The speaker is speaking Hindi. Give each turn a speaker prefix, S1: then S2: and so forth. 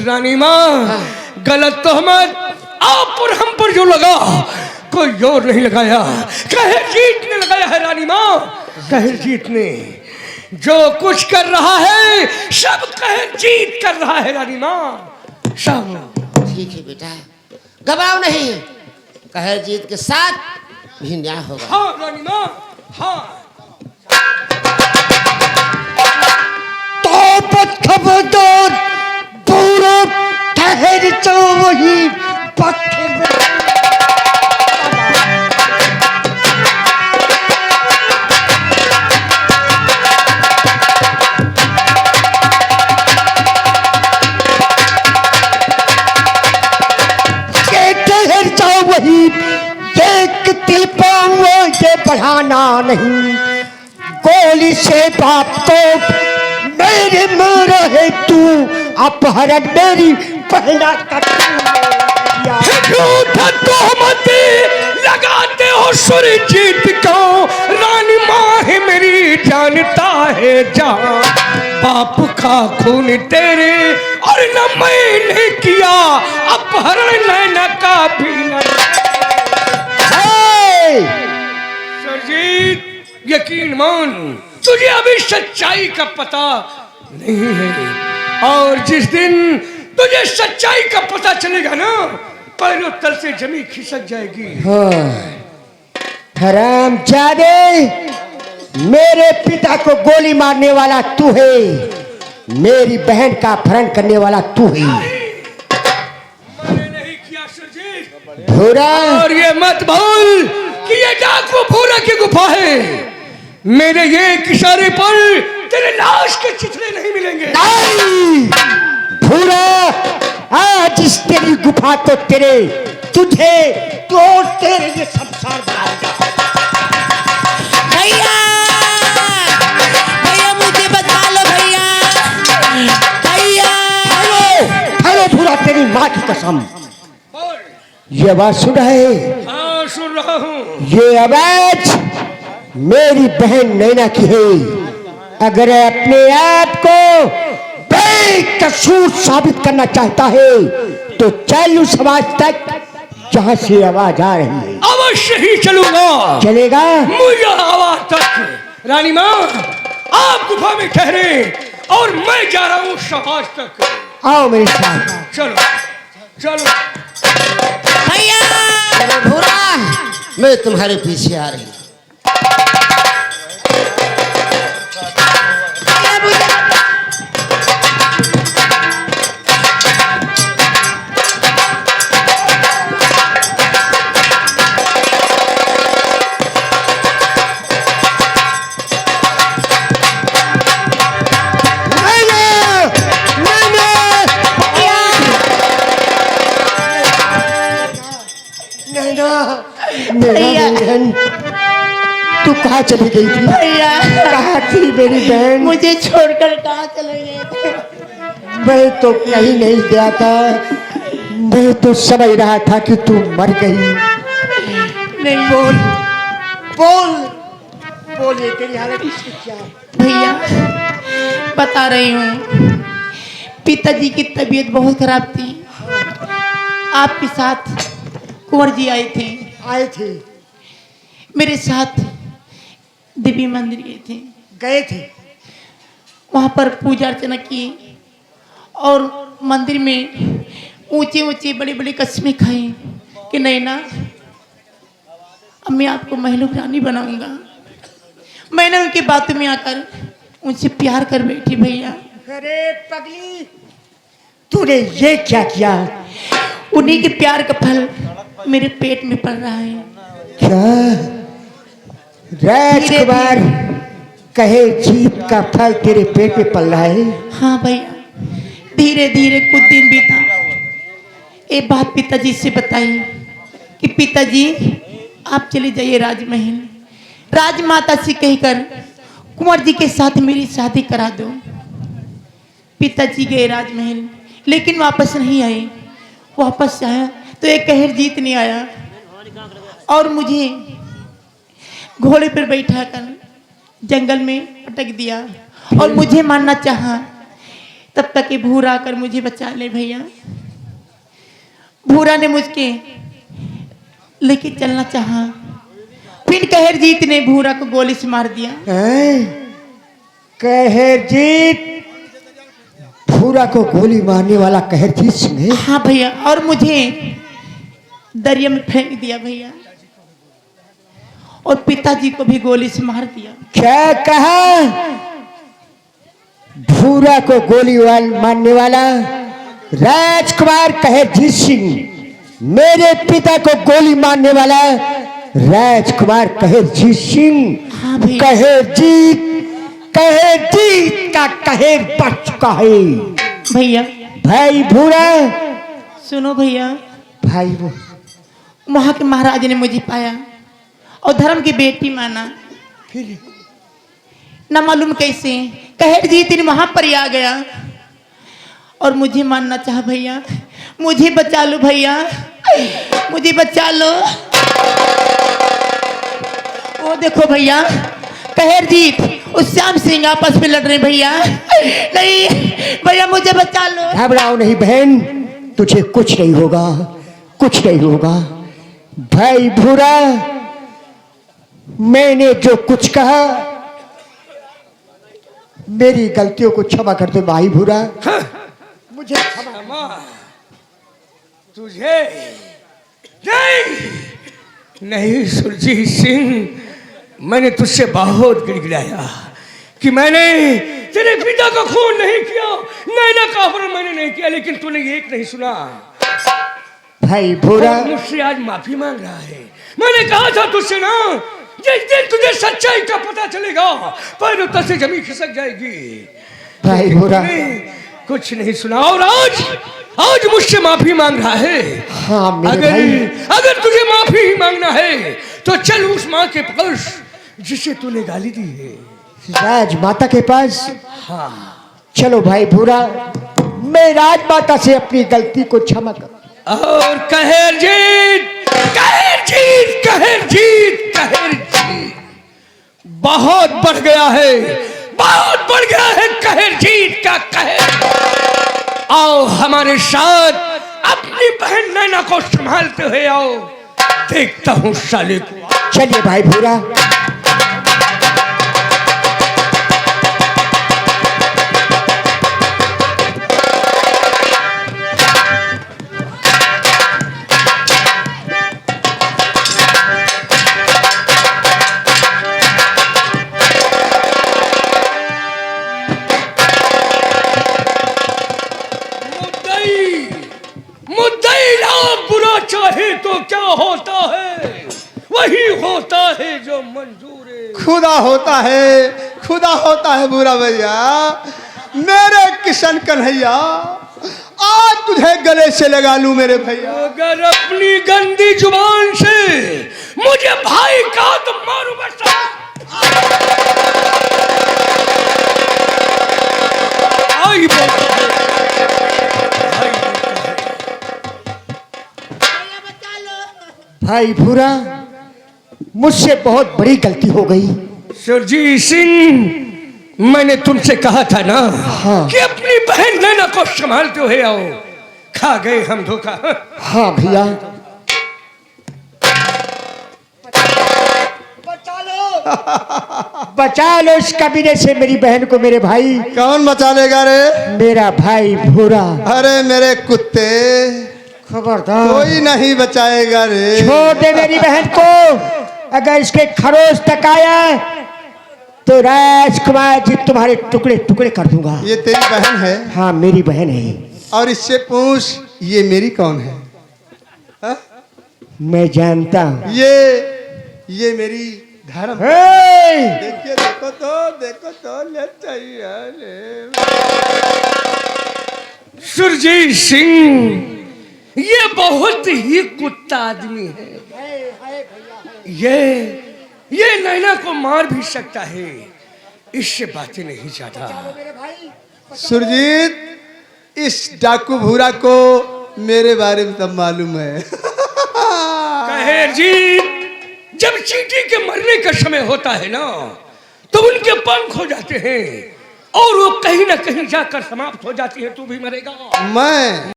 S1: रानी माँ, गलत तोहमत आप और हम पर जो लगा कोई और नहीं लगाया, कहरजीत ने लगाया है रानी माँ। कहरजीत ने जो कुछ कर रहा है सब कहरजीत कर रहा है रानी माँ, सब।
S2: ठीक है बेटा, घबराओ नहीं, कहरजीत के साथ भी न्याय होगा।
S1: हाँ रानी माँ, हाँ।
S3: तो खबरदार, पूरा ठहर जाओ वही पक्के में। ठहर जाओ वही, देखती पाऊंगा ये बढ़ाना नहीं, गोली से बाप को मेरे मारा है तू, अपहरण मेरी पहला
S1: तोहमत लगाते हो सुरजीत को, रानी माँ है मेरी जानता है जहाँ, बाप का खून तेरे और न मैंने किया, अपहरण नैना का भी न। सुरजीत यकीन मान, तुझे अभी सच्चाई का पता नहीं है, और जिस दिन तुझे सच्चाई का पता चलेगा ना, पैरों तल से जमीन खिसक जाएगी।
S3: हरामजादे, मेरे पिता को गोली मारने वाला तू है, मेरी बहन का अपहरण करने वाला तू है।
S1: मैंने नहीं किया सुरजीत।
S3: भूरा,
S1: और ये मत भूल कि ये डाकू भूरा की गुफा है, मेरे ये इशारे पर तेरे लाश के चिथड़े नहीं मिलेंगे।
S3: नहीं भूरा, आज इस तेरी गुफा को तेरे तुझे तो तेरे ये शमशान बनाऊंगा।
S2: भैया, भैया मुझे बचा लो भैया, भैया।
S3: हेलो भूरा, तेरी माँ की कसम, ये आवाज सुन रहा है?
S1: हाँ सुन रहा हूँ।
S3: ये आवाज मेरी बहन नैना की है। अगर अपने आप को बेकसूर साबित करना चाहता है तो चल उस आवाज तक जहाँ से आवाज आ रही है।
S1: अवश्य ही चलूंगा।
S3: चलेगा?
S1: मुझे आवाज तक। रानी माँ, आप गुफा में ठहरे और मैं जा रहा हूँ शहबाज तक।
S3: आओ मेरे साथ।
S1: चलो चलो।
S2: भैया भूरा, मैं तुम्हारे पीछे आ रही हूँ।
S3: तू कहाँ चली गई थी?
S2: भैया,
S3: कहाँ थी मेरी बहन?
S2: मुझे छोड़कर कहाँ चले गए थे?
S3: मैं तो कहीं नहीं गया था, मैं तो समझ रहा था कि तू मर गई।
S2: नहीं,
S3: बोल बोल बोल, ये तेरी हालत क्या है?
S2: भैया बता रही हूँ, पिताजी की तबीयत बहुत खराब थी, आपके साथ कुंवर जी आए थे, मेरे साथ देवी मंदिर गए थे, वहाँ पर पूजा अर्चना की और मंदिर में ऊंचे ऊंचे बड़े बड़े कस्में खाई कि नैना अब मैं आपको महलों की रानी बनाऊंगा। मैंने उनकी बातों में आकर उनसे प्यार कर बैठी। भैया
S3: अरे पगली, तूने ये क्या किया?
S2: उन्हीं के प्यार का फल मेरे पेट में पड़ रहा है।
S3: क्या राजकुमार कहे जीत का फल तेरे पेट में पल रहा है?
S2: हाँ भैया, धीरे धीरे कुछ दिन बीता, एक बात पिताजी से बताई कि पिताजी आप चले जाइए राजमहल, राजमाता से कहकर कुंवर जी के साथ मेरी शादी करा दो। पिताजी गए राजमहल, लेकिन वापस नहीं आए। वापस आया तो एक कहरजीत नहीं आया और मुझे घोड़े पर बैठा कर जंगल में पटक दिया और मुझे मारना चाहा, तब तक ये भूरा आकर मुझे बचा ले भैया। भूरा ने मुझके लेके चलना चाहा, फिर कहरजीत ने भूरा को गोली से मार दिया।
S3: कहरजीत, भूरा को गोली मारने वाला कहरजीत सिंह है?
S2: हाँ भैया, और मुझे दरिया में फेंक दिया भैया, और पिताजी को भी गोली से मार दिया।
S3: क्या कहा? भूरा को गोली मारने वाला राजकुमार कहरजीत सिंह, मेरे पिता को गोली मारने वाला राजकुमार कहरजीत सिंह।
S2: हाँ भैया।
S3: कहरजीत, कहरजीत का कहर बढ़ चुका है
S2: भैया।
S3: भाई भूरा,
S2: सुनो भैया,
S3: भाई वो
S2: वहां के महाराज ने मुझे पाया और धर्म की बेटी माना।
S3: फिर
S2: न मालूम कैसे कहरजीत ने वहां पर ही आ गया और मुझे मानना चाहा। भैया मुझे बचा लो, भैया मुझे बचा लो। वो देखो भैया, कहरजीत और श्याम सिंह आपस में लड़ रहे। भैया नहीं भैया, मुझे बचा लो।
S3: घबराओ नहीं बहन, तुझे कुछ नहीं होगा, कुछ नहीं होगा। भाई भूरा, मैंने जो कुछ कहा, मेरी गलतियों को क्षमा कर दो भाई भूरा। मुझे
S1: क्षमा तुझे नहीं, नहीं सुरजीत सिंह, मैंने तुझसे बहुत गिड़गिड़ाया कि मैंने तेरे पिता का खून नहीं किया, नैना का अपहरण मैंने नहीं किया, लेकिन तूने एक नहीं सुना।
S3: भाई भूरा
S1: मुझसे आज माफी मांग रहा है। मैंने कहा था तुझसे ना, जिस दिन तुझे सच्चाई का पता चलेगा पैरों तक से जमीन खिसक जाएगी।
S3: भाई भूरा
S1: कुछ नहीं सुना, और आज मुझसे माफी मांग रहा है।
S3: हाँ मेरे भाई,
S1: अगर तुझे माफी ही मांगना है तो चल उस माँ के पास जिसे तूने गाली दी है,
S3: राजमाता के पास।
S1: हाँ
S3: चलो भाई भूरा, मैं राजमाता से अपनी गलती को क्षमा कर।
S1: और कहरजीत, कहरजीत, कहरजीत, कहरजीत बहुत बढ़ गया है, बहुत बढ़ गया है कहरजीत का कहर। आओ हमारे साथ, अपनी बहन नैना को संभालते हुए आओ, देखता हूँ साले को।
S3: चलिए भाई भूरा।
S1: चाहे तो क्या होता है, वही होता है जो मंजूर है।
S4: खुदा होता है, खुदा होता है बुरा भैया। मेरे किशन कन्हैया, आज तुझे गले से लगा लूं मेरे भैया।
S1: अगर अपनी गंदी जुबान से मुझे भाई का तो मारू बसा। आई बोलता है, आई बोलता है।
S3: भाई भूरा, मुझसे बहुत बड़ी गलती हो गई।
S1: सुरजीत सिंह, मैंने तुमसे कहा था ना,
S3: हाँ।
S1: कि अपनी बहन नैना को संभालते हुए आओ। खा गए हम धोखा।
S3: हाँ भैया। बचा लो इस कबीले से मेरी बहन को मेरे भाई।
S4: कौन बचा लेगा रे?
S3: मेरा भाई भूरा।
S4: अरे मेरे कुत्ते,
S3: खबरदार,
S4: कोई नहीं बचाएगा रे।
S3: छोड़ दे मेरी बहन को। अगर इसके खरोच तक आया तो राजकुमार जी तुम्हारे टुकड़े टुकड़े कर दूंगा।
S4: ये तेरी बहन है?
S3: हाँ मेरी बहन है।
S4: और इससे पूछ, ये मेरी कौन है? हा?
S3: मैं जानता हूँ।
S4: ये मेरी धर्म।
S3: हे!
S4: देखिए, देखो तो ले चाहिए रे।
S1: सुरजीत सिंह, ये बहुत ही कुत्ता आदमी है। ये नैना को मार भी सकता है, इससे बातें नहीं चाहता।
S4: सुरजीत, इस डाकू भूरा को मेरे बारे में सब मालूम है।
S1: कहरजीत, जब चींटी के मरने का समय होता है ना, तो उनके पंख हो जाते हैं और वो कहीं ना कहीं जाकर समाप्त हो जाती है, तू भी मरेगा।
S4: मैं